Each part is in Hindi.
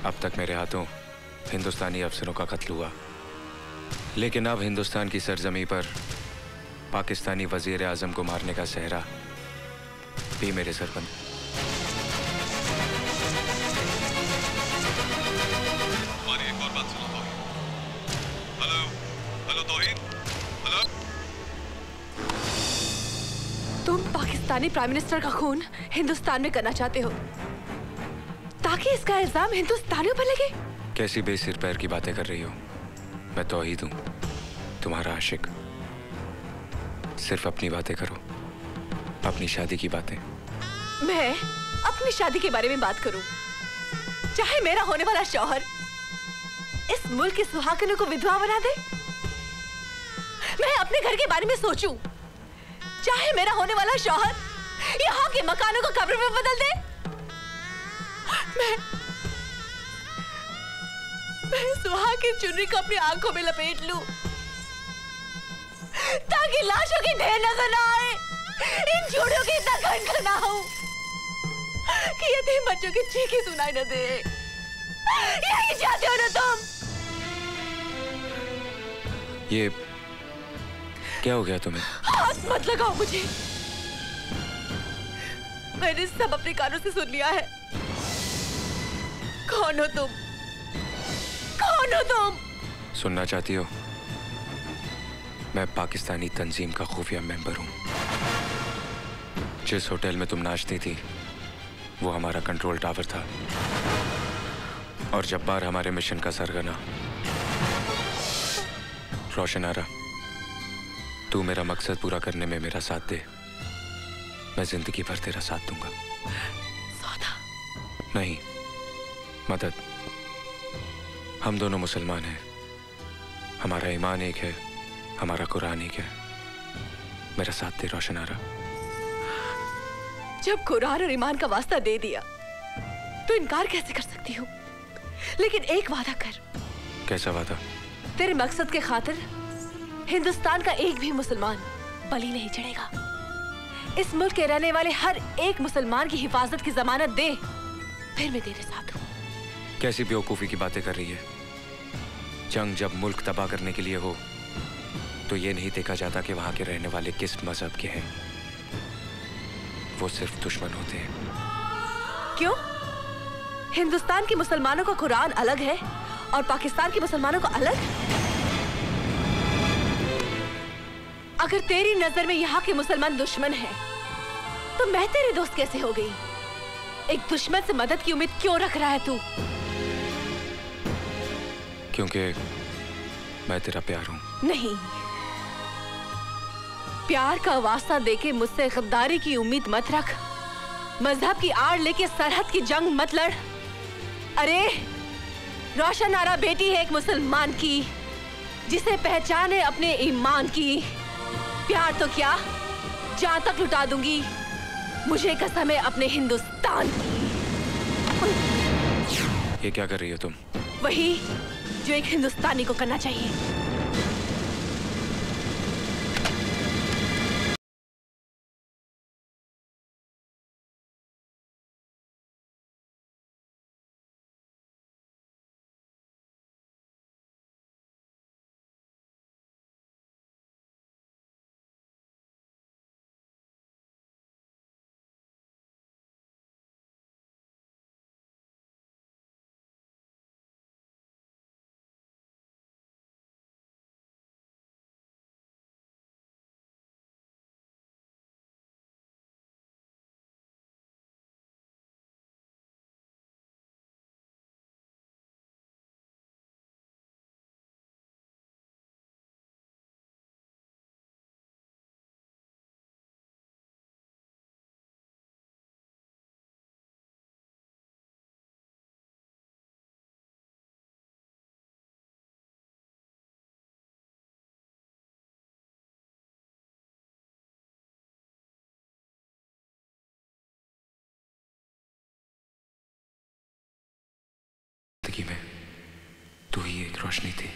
अब तक मेरे हाथों हिंदुस्तानी अफसरों का कत्ल हुआ, लेकिन अब हिंदुस्तान की सरजमी पर पाकिस्तानी वजीर आजम को मारने का सहरा भी मेरे सर पर। हमारी एक और बात सुनो Tauheen. Hello hello Tauheen, hello. तुम पाकिस्तानी प्राइम मिनिस्टर का खून हिंदुस्तान में करना चाहते हो ताकि इसका इल्जाम हिंदुस्तानियों पर लगे? कैसी बेसिर पैर की बातें कर रही हो? मैं तौहीद हूं, तुम्हारा आशिक। सिर्फ अपनी बातें करो, अपनी शादी की बातें। मैं अपनी शादी के बारे में बात करूं, चाहे मेरा होने वाला शौहर इस मुल्क की सुहागनों को विधवा बना दे। मैं अपने घर के बारे में सोचूं, चाहे मेरा होने वाला शौहर यहाँ के मकानों को कब्र में बदल दे। मैं सुहाग की चुनरी को अपनी आंखों में लपेट लूं ताकि लाशों की ढेर नजर ना आए, इन जोड़ों की इतना घंटा ना हो कि यतीम बच्चों की चीखें सुनाई न दे। यही चाहते हो ना तुम? ये क्या हो गया तुम्हें? हाथ मत लगाओ मुझे, मैंने सब अपने कानों से सुन लिया है। कौन हो तुम? कौन हो तुम? सुनना चाहती हो? मैं पाकिस्तानी तंजीम का खुफिया मेंबर हूं। जिस होटल में तुम नाचती थी वो हमारा कंट्रोल टावर था, और जब्बार हमारे मिशन का सरगना। रोशन आरा, तू मेरा मकसद पूरा करने में मेरा साथ दे, मैं जिंदगी भर तेरा साथ दूंगा। सौदा नहीं, मदद। हम दोनों मुसलमान हैं, हमारा ईमान एक है, हमारा कुरान एक है। मेरा साथ दे रोशन आरा। जब कुरान और ईमान का वास्ता दे दिया तो इनकार कैसे कर सकती हूँ? लेकिन एक वादा कर। कैसा वादा? तेरे मकसद के खातिर हिंदुस्तान का एक भी मुसलमान बलि नहीं चढ़ेगा। इस मुल्क के रहने वाले हर एक मुसलमान की हिफाजत की जमानत दे, फिर मैं तेरे साथ हूँ। कैसी बेवकूफी की बातें कर रही है? जंग जब मुल्क तबाह करने के लिए हो तो ये नहीं देखा जाता कि वहां के रहने वाले किस मजहब के हैं। वो सिर्फ दुश्मन होते हैं। क्यों? हिंदुस्तान के मुसलमानों का कुरान अलग है और पाकिस्तान के मुसलमानों का अलग? अगर तेरी नजर में यहाँ के मुसलमान दुश्मन हैं, तो मैं तेरी दोस्त कैसे हो गई? एक दुश्मन से मदद की उम्मीद क्यों रख रहा है तू? क्योंकि मैं तेरा प्यार हूं। नहीं, प्यार का वास्ता देके मुझसे गद्दारी की उम्मीद मत रख। मजहब की आड़ लेके सरहद की जंग मत लड़। अरे रोशन आरा बेटी है एक मुसलमान की, जिसे पहचान है अपने ईमान की। प्यार तो क्या, जान तक लुटा दूंगी। मुझे कसम है अपने हिंदुस्तान की। ये क्या कर रही हो तुम? वही जो एक हिंदुस्तानी को करना चाहिए। जिंदगी में तू ही एक रोशनी थी,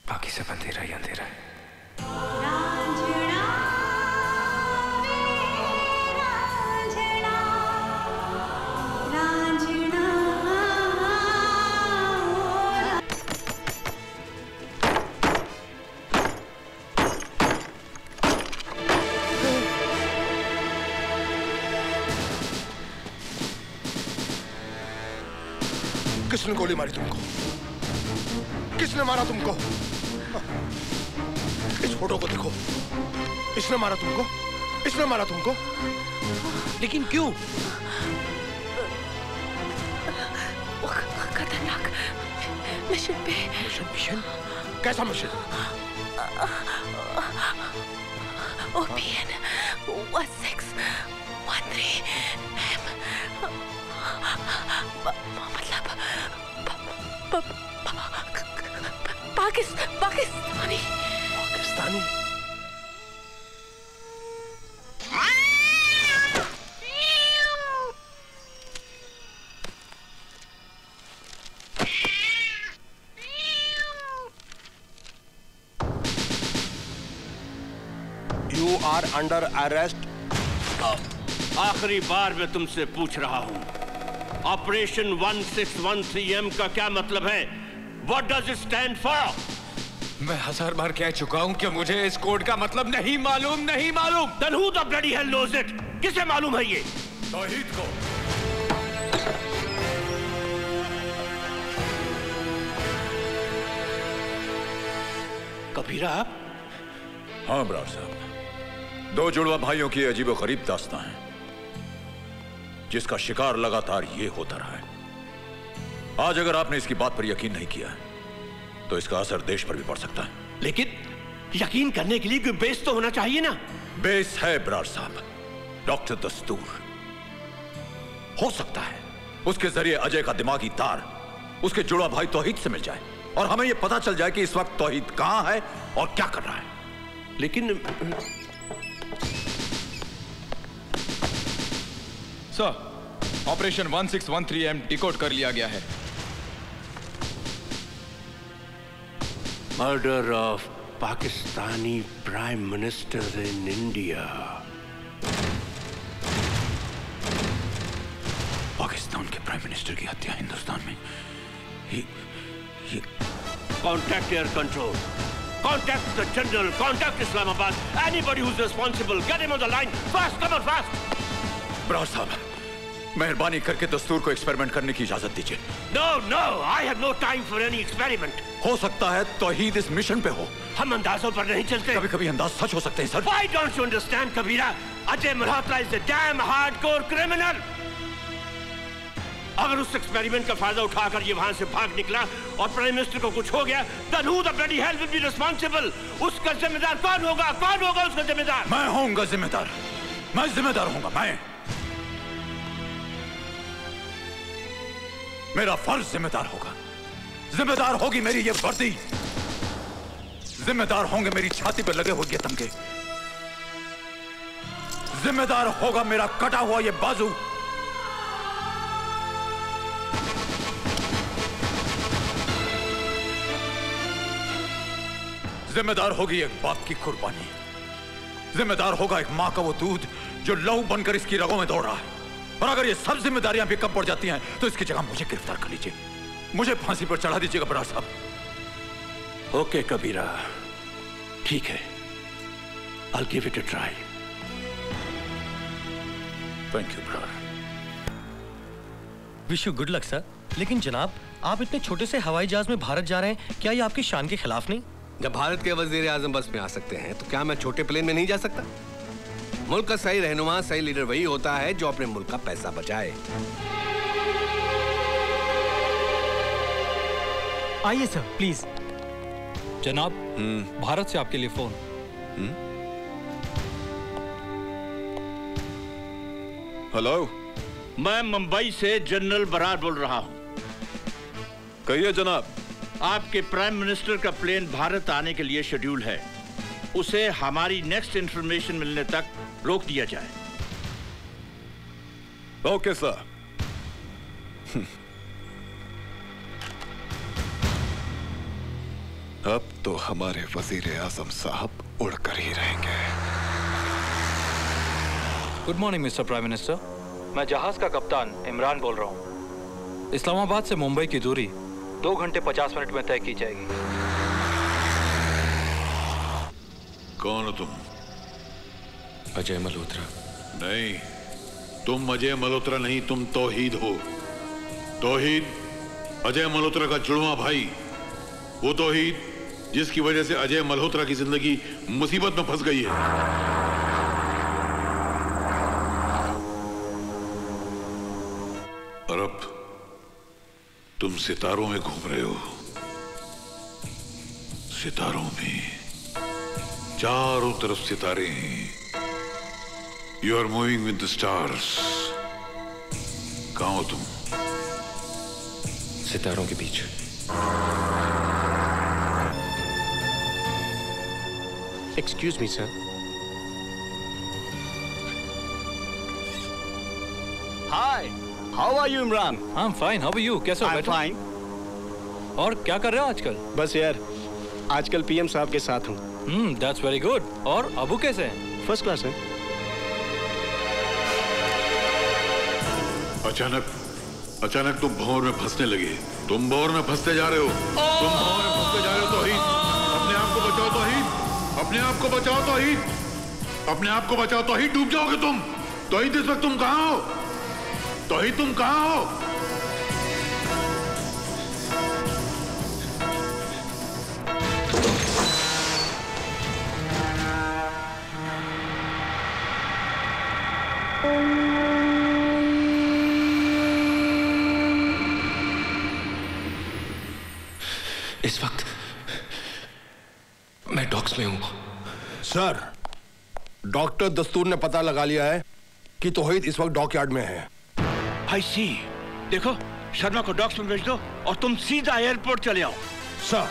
बाकी सब अंधेरा ही अंधेरा है। रांझना किसने गोली मारी तुमको? किसने मारा तुमको? इस फोटो को देखो। इसने मारा तुमको? इसने मारा तुमको? लेकिन क्यों? खतरनाक मिशन पे। मिशन? कैसा मिशन? OPN 1613 मतलब Pakistani. You are under arrest. आखिरी बार मैं तुमसे पूछ रहा हूं, ऑपरेशन 1613M का क्या मतलब है? What does it stand for? मैं 1000 बार कह चुका हूं कि मुझे इस कोड का मतलब नहीं मालूम। Then who the bloody hell knows it? किसे मालूम है ये? तौहीद को। कबीरा? हाँ ब्रार साहब, दो जुड़वा भाइयों की अजीबोगरीब दास्तां है, जिसका शिकार लगातार ये होता रहा है। आज अगर आपने इसकी बात पर यकीन नहीं किया तो इसका असर देश पर भी पड़ सकता है। लेकिन यकीन करने के लिए कोई बेस तो होना चाहिए ना? बेस है ब्रार साहब, डॉक्टर दस्तूर। हो सकता है उसके जरिए अजय का दिमागी तार उसके जुड़वा भाई तौहीद से मिल जाए और हमें यह पता चल जाए कि इस वक्त तौहीद कहां है और क्या कर रहा है। लेकिन सर, ऑपरेशन 1613M डिकोड कर लिया गया है। Murder of Pakistani prime minister in India. Pakistan के प्राइम मिनिस्टर की हत्या हिंदुस्तान में। ये contact air control, contact the general, contact Islamabad, anybody who is responsible, get him on the line fast, come on fast. Brar साहब, मेहरबानी करके दस्तूर को एक्सपेरिमेंट करने की इजाजत दीजिए। No, I have no time for any experiment. हो सकता है तौहीद इस मिशन पे हो। हम अंदाजों पर नहीं चलते। कभी कभी अंदाज सच हो सकते हैं sir. Why don't you understand, Kabira? Ajay Malhotra is a damn hardcore criminal. अगर उस एक्सपेरिमेंट का फायदा उठाकर ये वहां से भाग निकला और प्राइम मिनिस्टर को कुछ हो गया, then who the bloody hell will be responsible? उसका जिम्मेदार कौन होगा? कौन होगा उसका जिम्मेदार? मैं होऊंगा जिम्मेदार। मैं जिम्मेदार होऊंगा। मेरा फर्ज जिम्मेदार होगा। जिम्मेदार होगी मेरी ये वर्दी, जिम्मेदार होंगे मेरी छाती पर लगे हुए ये तमगे, जिम्मेदार होगा मेरा कटा हुआ ये बाजू, जिम्मेदार होगी एक बाप की कुर्बानी, जिम्मेदार होगा एक मां का वो दूध जो लहू बनकर इसकी रगों में दौड़ रहा है। और अगर ये सब जिम्मेदारियां भी कम पड़ जाती हैं तो इसकी जगह मुझे गिरफ्तार कर लीजिए, मुझे फांसी पर चढ़ा दीजिएगा ब्रार साहब। ओके कबीरा, ठीक है, I'll give it a try. Thank you Brar. Wish you good luck sir. लेकिन जनाब, आप इतने छोटे से हवाई जहाज में भारत जा रहे हैं, क्या ये आपकी शान के खिलाफ नहीं? जब भारत के वजीर आजम बस में आ सकते हैं तो क्या मैं छोटे प्लेन में नहीं जा सकता? मुल्क का सही रहनुमा, सही लीडर वही होता है जो अपने मुल्क का पैसा बचाए। आइए सर, प्लीज। जनाब, भारत से आपके लिए फोन। हेलो, मैं मुंबई से जनरल बरार बोल रहा हूं। कहिए जनाब। आपके प्राइम मिनिस्टर का प्लेन भारत आने के लिए शेड्यूल है, उसे हमारी नेक्स्ट इंफॉर्मेशन मिलने तक रोक दिया जाए। Okay sir. अब तो हमारे वजीर आजम साहब उड़कर ही रहेंगे। Good morning mister prime minister, मैं जहाज का कप्तान इमरान बोल रहा हूँ। इस्लामाबाद से मुंबई की दूरी 2 घंटे 50 मिनट में तय की जाएगी। कौन हो तुम? अजय मल्होत्रा। नहीं, तुम अजय मल्होत्रा नहीं, तुम तौहीद हो। तौहीद, अजय मल्होत्रा का जुड़वा भाई, वो तौहीद जिसकी वजह से अजय मल्होत्रा की जिंदगी मुसीबत में फंस गई है। और अब तुम सितारों में घूम रहे हो, सितारों में, चारों तरफ सितारे हैं। You are moving with the stars. कहां हो तुम? सितारों के बीच। Excuse me sir. Hi, how are you Imran? I am fine, how are you? कैसे हो? I am fine. और क्या कर रहे हो आजकल? बस यार, आजकल पीएम साहब के साथ हूँ। That's very good. और अबू कैसे हैं? फर्स्ट क्लास है। अचानक तुम भंवर में फंसने लगे। तुम भंवर में फंसते जा रहे हो। तुम भंवर में फंसते जा रहे हो तौहीद। अपने आप को बचाओ तौहीद। अपने आप को बचाओ तौहीद। अपने आप को बचाओ तौहीद, डूब जाओगे तुम। तौहीद इस वक्त तुम कहां हो? तौहीद तुम कहां हो? इस वक्त मैं डॉक्स में हूं। सर, डॉक्टर दस्तूर ने पता लगा लिया है कि तौहीद इस वक्त डॉकयार्ड में है। आई सी। देखो, शर्मा को डॉक्स में भेज दो और तुम सीधा एयरपोर्ट चले आओ। सर,